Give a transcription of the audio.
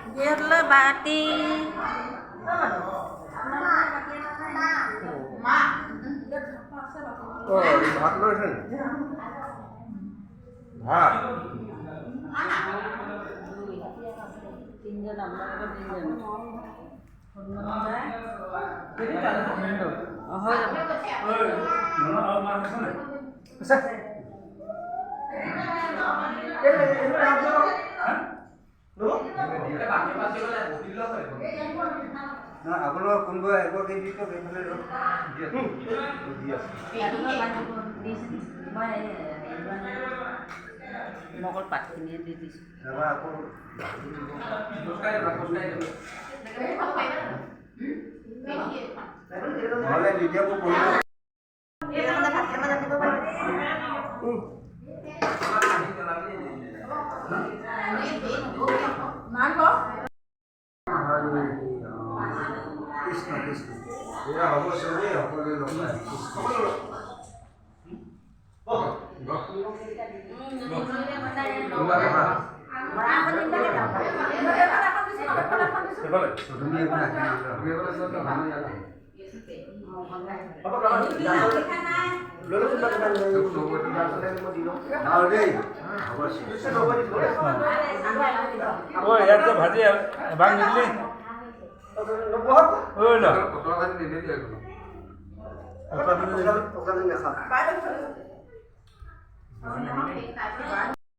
Biarlah bati. ভাত লৈছেন ভাত তিনজন আমৰা তিনজন আপোনালোকৰ কোনোবা এগৰ দি দিয়ক এইফালে মগল পাতখিনি দি দিছোঁ আকৌ নহ'লে নিদিয়াবোৰ কৰিব কৃষ্ণ কৃষ্ণ এয়া হ'ব চবেই সকলোৱে লগ পাই ইয়াত ভাজি এবাৰ নিদিলি নাখাওঁ